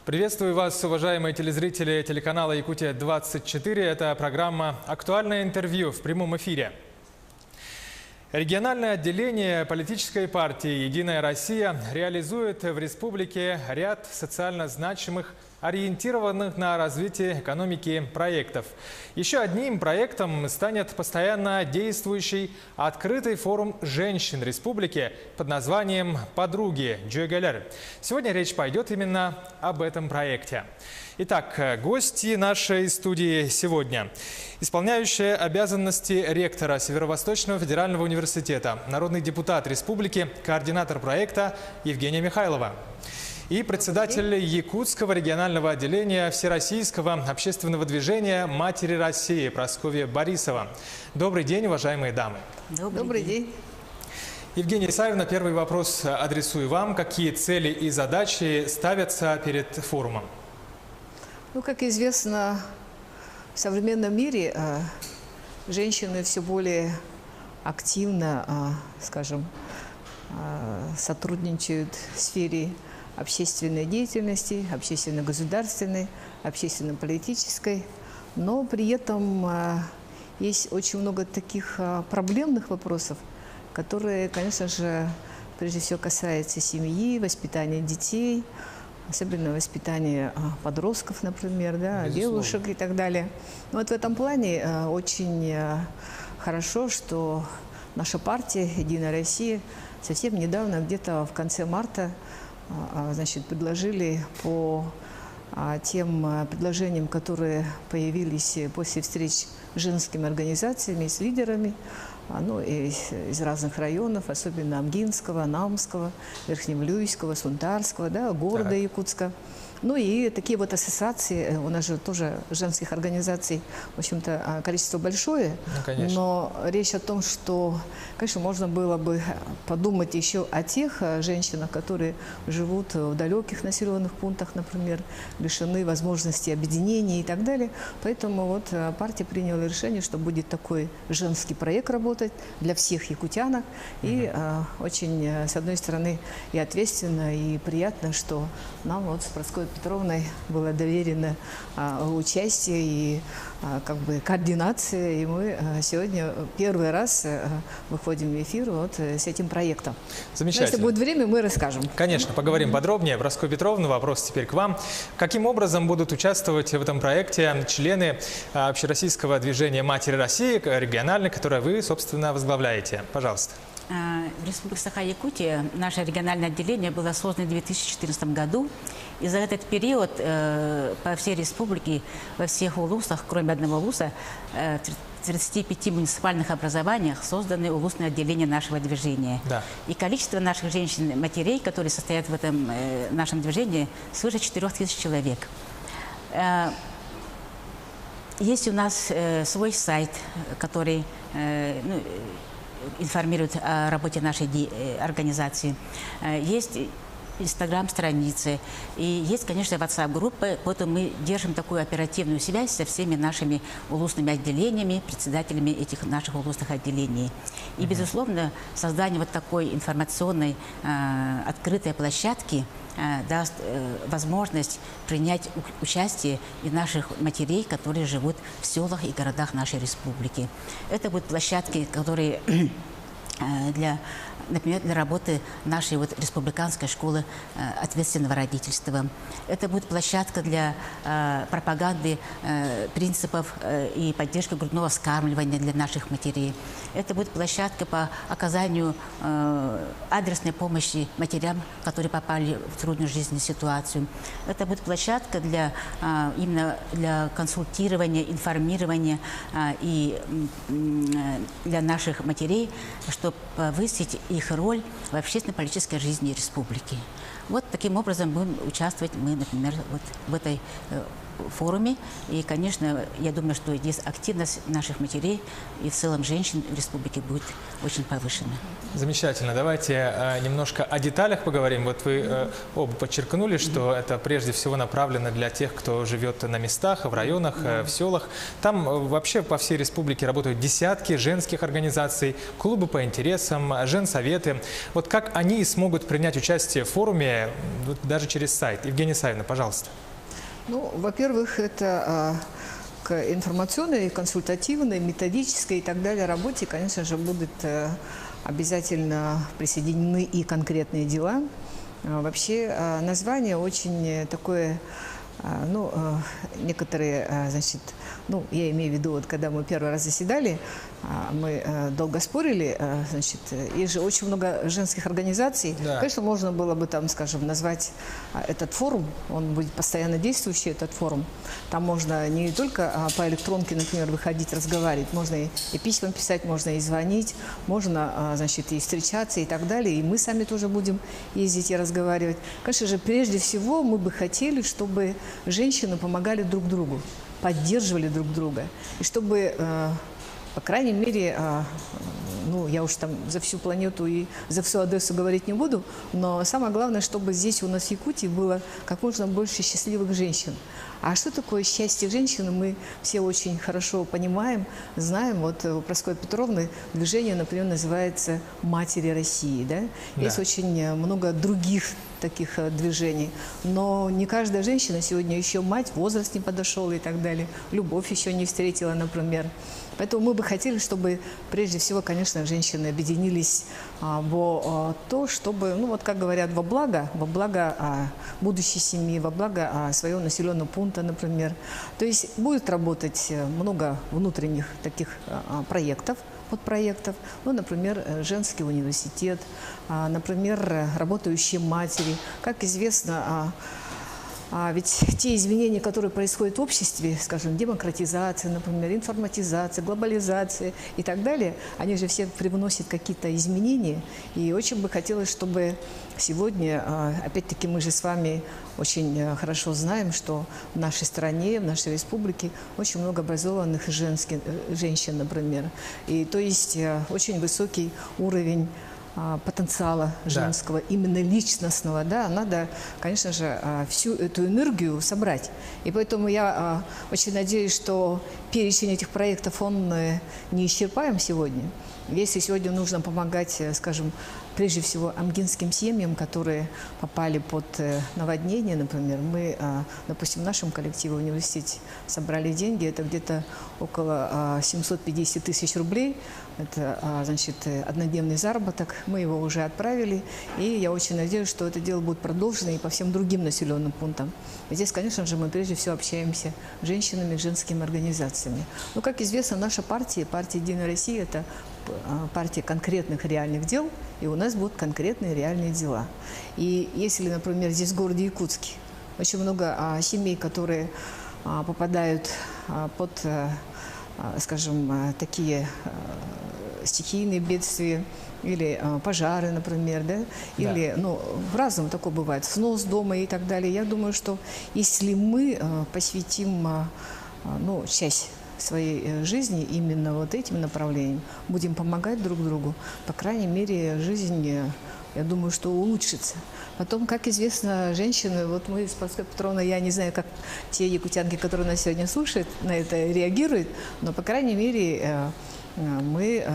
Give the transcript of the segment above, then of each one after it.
Приветствую вас, уважаемые телезрители телеканала «Якутия-24». Это программа «Актуальное интервью» в прямом эфире. Региональное отделение политической партии «Единая Россия» реализует в республике ряд социально значимых, ориентированных на развитие экономики проектов. Еще одним проектом станет постоянно действующий открытый форум женщин республики под названием «Подруги Джойгалер». Сегодня речь пойдет именно об этом проекте. Итак, гости нашей студии сегодня. Исполняющая обязанности ректора Северо-Восточного федерального университета, народный депутат республики, координатор проекта Евгения Михайлова. И председатель Якутского регионального отделения Всероссийского общественного движения «Матери России» Прасковья Борисова. Добрый день, уважаемые дамы. Добрый день. Евгения Исаевна, первый вопрос адресую вам. Какие цели и задачи ставятся перед форумом? Ну, как известно, в современном мире женщины все более активно, скажем, сотрудничают в сфере общественной деятельности, общественно-государственной, общественно-политической. Но при этом есть очень много таких проблемных вопросов, которые, конечно же, прежде всего касаются семьи, воспитания детей, особенно воспитание подростков, например, да, девушек и так далее. Но вот в этом плане очень хорошо, что наша партия «Единая Россия» совсем недавно, где-то в конце марта, предложили по тем предложениям, которые появились после встреч с женскими организациями, с лидерами, из разных районов, особенно Амгинского, Намского, Верхневлюйского, Сунтарского, да, города Якутска. Ну и такие вот ассоциации, у нас же тоже женских организаций, в общем-то, количество большое, но речь о том, что, конечно, можно было бы подумать еще о тех женщинах, которые живут в далеких населенных пунктах, например, лишены возможности объединения и так далее. Поэтому вот партия приняла решение, что будет такой женский проект работать для всех якутянок. И очень, с одной стороны, и ответственно, и приятно, что нам вот с Прасковьей Петровной было доверено участие и координация. И мы сегодня первый раз выходим в эфир вот с этим проектом. Замечательно. Но если будет время, мы расскажем. Конечно, поговорим подробнее. Прасковья Петровна, вопрос теперь к вам. Каким образом будут участвовать в этом проекте члены общероссийского движения «Матери России», региональной, которое вы, собственно, возглавляете? Пожалуйста. В Республике Саха-Якутия наше региональное отделение было создано в 2014 году. И за этот период по всей республике, во всех улусах, кроме одного улуса, в 35 муниципальных образованиях созданы улусные отделения нашего движения. Да. И количество наших женщин-матерей, которые состоят в этом нашем движении, свыше 4000 человек. Есть у нас свой сайт, который информирует о работе нашей организации. Есть Инстаграм-страницы. И есть, конечно, WhatsApp-группы. Поэтому мы держим такую оперативную связь со всеми нашими улусными отделениями, председателями этих наших улусных отделений. И, безусловно, создание вот такой информационной открытой площадки даст возможность принять участие и наших матерей, которые живут в селах и городах нашей республики. Это будут площадки, которые например, для работы нашей вот республиканской школы ответственного родительства. Это будет площадка для пропаганды принципов и поддержки грудного вскармливания для наших матерей. Это будет площадка по оказанию адресной помощи матерям, которые попали в трудную жизненную ситуацию. Это будет площадка именно для консультирования, информирования и для наших матерей, чтобы повысить их роль в общественно-политической жизни республики. Вот таким образом будем участвовать мы, например, вот в этой форуме. И, конечно, я думаю, что здесь активность наших матерей и в целом женщин в республике будет очень повышена. Замечательно. Давайте немножко о деталях поговорим. Вот вы оба подчеркнули, что это прежде всего направлено для тех, кто живет на местах, в районах, в селах. Там вообще по всей республике работают десятки женских организаций, клубы по интересам, женсоветы. Вот как они смогут принять участие в форуме даже через сайт? Евгения Савина, пожалуйста. Ну, во-первых, это к информационной, консультативной, методической и так далее работе, конечно же, будут обязательно присоединены и конкретные дела. Вообще название очень такое, ну, некоторые, значит, ну, я имею в виду, вот когда мы первый раз заседали, мы долго спорили, значит, есть же очень много женских организаций. Да. Конечно, можно было бы там, скажем, назвать этот форум, он будет постоянно действующий, этот форум. Там можно не только по электронке, например, выходить, разговаривать, можно и письма писать, можно и звонить, можно, значит, и встречаться и так далее. И мы сами тоже будем ездить и разговаривать. Конечно же, прежде всего мы бы хотели, чтобы женщины помогали друг другу, поддерживали друг друга. И чтобы, по крайней мере, ну, я уж там за всю планету и за всю Одессу говорить не буду, но самое главное, чтобы здесь у нас в Якутии было как можно больше счастливых женщин. А что такое счастье женщины, мы все очень хорошо понимаем, знаем. Вот у Прасковьи Петровны движение, например, называется «Матери России». Да? Да. Есть очень много других таких движений. Но не каждая женщина сегодня еще мать, возраст не подошел и так далее, любовь еще не встретила, например. Поэтому мы бы хотели, чтобы прежде всего, конечно, женщины объединились во то, чтобы, ну вот как говорят, во благо будущей семьи, во благо своего населенного пункта, например. То есть будет работать много внутренних таких проектов, подпроектов, ну, например, женский университет, например, работающие матери. Как известно, ведь те изменения, которые происходят в обществе, скажем, демократизация, например, информатизация, глобализация и так далее, они же все привносят какие-то изменения. И очень бы хотелось, чтобы сегодня, опять-таки, мы же с вами очень хорошо знаем, что в нашей стране, в нашей республике очень много образованных женщин, например. И то есть очень высокий уровень потенциала женского, да, именно личностного, да, надо, конечно же, всю эту энергию собрать. И поэтому я очень надеюсь, что перечень этих проектов, он не исчерпаем сегодня. Если сегодня нужно помогать, скажем, прежде всего амгинским семьям, которые попали под наводнение, например, мы, допустим, в нашем коллективе в университете собрали деньги, это где-то около 750 тысяч рублей, это, значит, однодневный заработок, мы его уже отправили, и я очень надеюсь, что это дело будет продолжено и по всем другим населенным пунктам. И здесь, конечно же, мы прежде всего общаемся с женщинами, женскими организациями. Но, как известно, наша партия, партия «Единая Россия», это партия конкретных реальных дел, и у нас будут конкретные реальные дела. И если, например, здесь в городе Якутске очень много семей, которые попадают под, скажем, такие стихийные бедствия, или пожары, например, да? Или, ну, в-разному такое бывает, снос дома и так далее. Я думаю, что если мы посвятим, ну, часть своей жизни именно вот этим направлением, будем помогать друг другу, по крайней мере, жизнь, я думаю, что улучшится. Потом, как известно, женщины, вот мы с Прасковьей Петровной, я не знаю, как те якутянки, которые нас сегодня слушают, на это реагируют, но, по крайней мере, мы,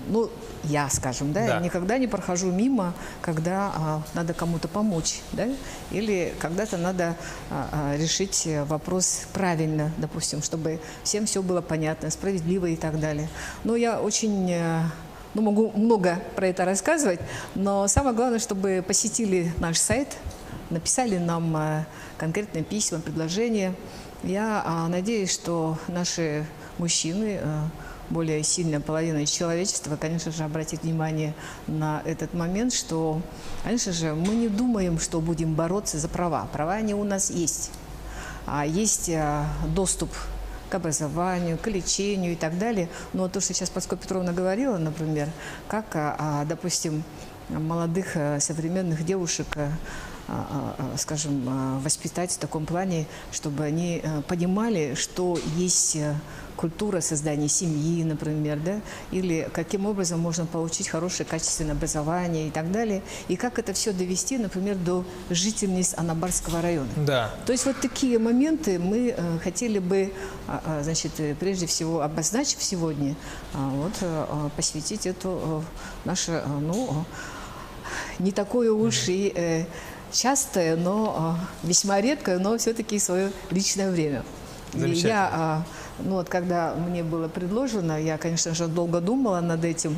ну, я, скажем, да, никогда не прохожу мимо, когда надо кому-то помочь, да, или когда-то надо решить вопрос правильно, допустим, чтобы всем все было понятно, справедливо и так далее. Но я очень, ну, могу много про это рассказывать, но самое главное, чтобы посетили наш сайт, написали нам конкретные письма, предложения. Я надеюсь, что наши мужчины, более сильная половина человечества, конечно же, обратит внимание на этот момент, что, конечно же, мы не думаем, что будем бороться за права. Права они у нас есть. Есть доступ к образованию, к лечению и так далее. Но то, что сейчас Прасковья Петровна говорила, например, как, допустим, молодых современных девушек скажем, воспитать в таком плане, чтобы они понимали, что есть культура создания семьи, например, да, или каким образом можно получить хорошее качественное образование и так далее, и как это все довести, например, до жительниц Анабарского района. Да. То есть вот такие моменты мы хотели бы, значит, прежде всего обозначив сегодня, посвятить эту наше, не такое уж и частое, но весьма редкое, но все-таки свое личное время. Замечательно. Когда мне было предложено, я, конечно же, долго думала над этим,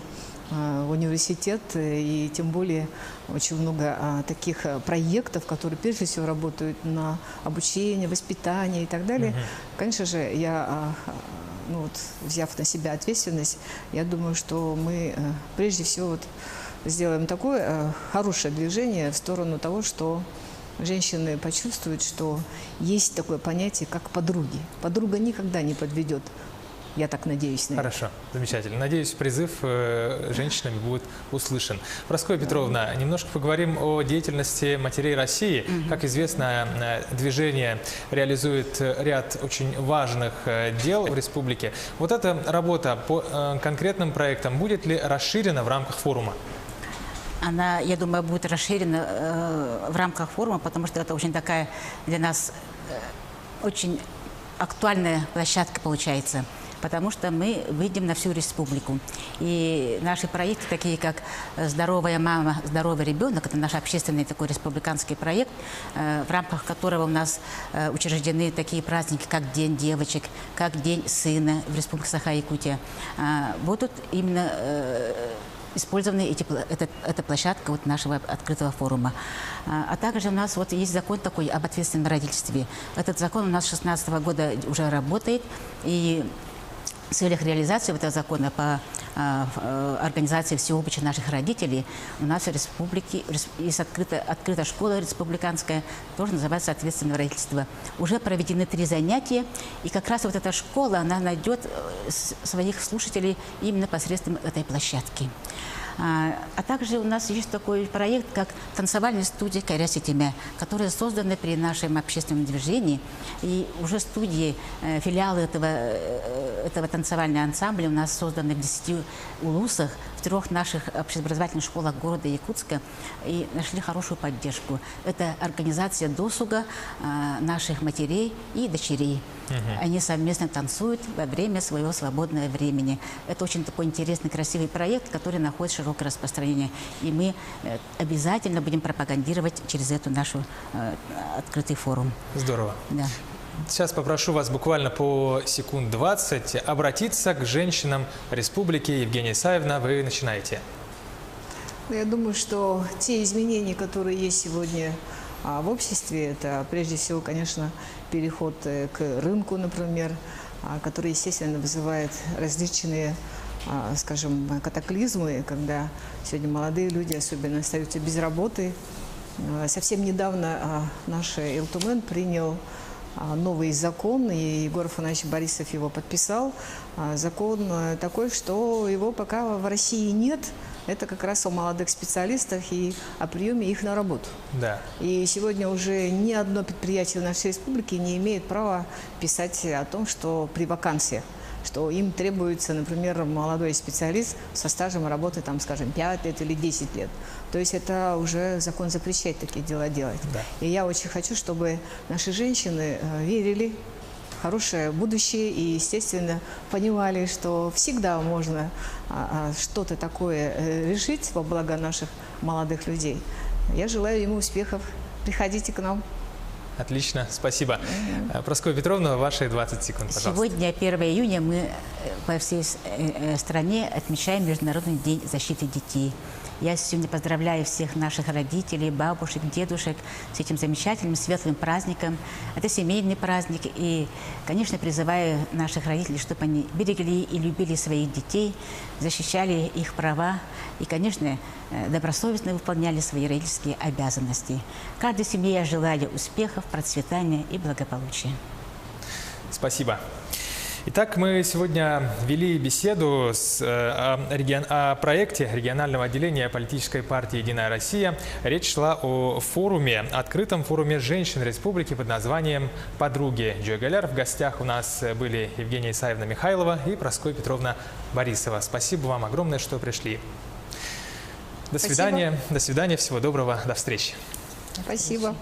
в университет, и тем более очень много таких проектов, которые прежде всего работают на обучение, воспитание и так далее. Конечно же, я, взяв на себя ответственность, я думаю, что мы прежде всего сделаем такое хорошее движение в сторону того, что женщины почувствуют, что есть такое понятие, как подруги. Подруга никогда не подведет. Я так надеюсь на это. Хорошо, замечательно. Надеюсь, призыв женщинами будет услышан. Прасковья Петровна, немножко поговорим о деятельности матерей России. Как известно, движение реализует ряд очень важных дел в республике. Вот эта работа по конкретным проектам будет ли расширена в рамках форума? Она, я думаю, будет расширена в рамках форума, потому что это очень такая для нас очень актуальная площадка получается. Потому что мы выйдем на всю республику. И наши проекты, такие как «Здоровая мама, здоровый ребенок», это наш общественный такой республиканский проект, в рамках которого у нас учреждены такие праздники, как День девочек, как День сына в Республике Саха-Якутия. Будут именно использованы эта площадка нашего открытого форума. А также у нас есть закон такой об ответственном родительстве. Этот закон у нас с 2016 года уже работает, и в целях реализации этого закона по организации всеобщей наших родителей у нас в республике есть открыта школа республиканская, тоже называется «Ответственное родительство». Уже проведены 3 занятия, и как раз эта школа, она найдет своих слушателей именно посредством этой площадки. А также у нас есть такой проект, как танцевальная студия «Кайряси Тимя», которая создана при нашем общественном движении. И уже студии, филиалы этого танцевального ансамбля у нас созданы в 10 улусах, в 3 наших общеобразовательных школах города Якутска, и нашли хорошую поддержку. Это организация досуга наших матерей и дочерей. Они совместно танцуют во время своего свободного времени. Это очень такой интересный, красивый проект, который находит широкое распространение. И мы обязательно будем пропагандировать через эту нашу открытый форум. Здорово. Да. Сейчас попрошу вас буквально по секунд 20 обратиться к женщинам республики. Евгения Исаевна, вы начинаете. Я думаю, что те изменения, которые есть сегодня в обществе, это прежде всего, конечно, переход к рынку, например, который, естественно, вызывает различные, скажем, катаклизмы, когда сегодня молодые люди особенно остаются без работы. Совсем недавно наш Илтумен принял новый закон, и Егор Афанасьевич Борисов его подписал. Закон такой, что его пока в России нет. Это как раз о молодых специалистах и о приеме их на работу. Да. И сегодня уже ни одно предприятие в нашей республике не имеет права писать о том, что при вакансиях, что им требуется, например, молодой специалист со стажем работы, там, скажем, 5 лет или 10 лет. То есть это уже закон запрещает такие дела делать. Да. И я очень хочу, чтобы наши женщины верили в хорошее будущее и, естественно, понимали, что всегда можно что-то такое решить во благо наших молодых людей. Я желаю ему успехов. Приходите к нам. Отлично, спасибо. Прасковья Петровна, ваши 20 секунд, пожалуйста. Сегодня, 1 июня, мы по всей стране отмечаем Международный день защиты детей. Я сегодня поздравляю всех наших родителей, бабушек, дедушек с этим замечательным светлым праздником. Это семейный праздник. И, конечно, призываю наших родителей, чтобы они берегли и любили своих детей, защищали их права и, конечно, добросовестно выполняли свои родительские обязанности. Каждой семье я желаю успехов, процветания и благополучия. Спасибо. Итак, мы сегодня вели беседу о проекте регионального отделения политической партии «Единая Россия». Речь шла о форуме, открытом форуме женщин республики под названием «Подруги Джойгаляр». В гостях у нас были Евгения Исаевна Михайлова и Проскоя Петровна Борисова. Спасибо вам огромное, что пришли. До свидания. До свидания. Всего доброго. До встречи. Спасибо.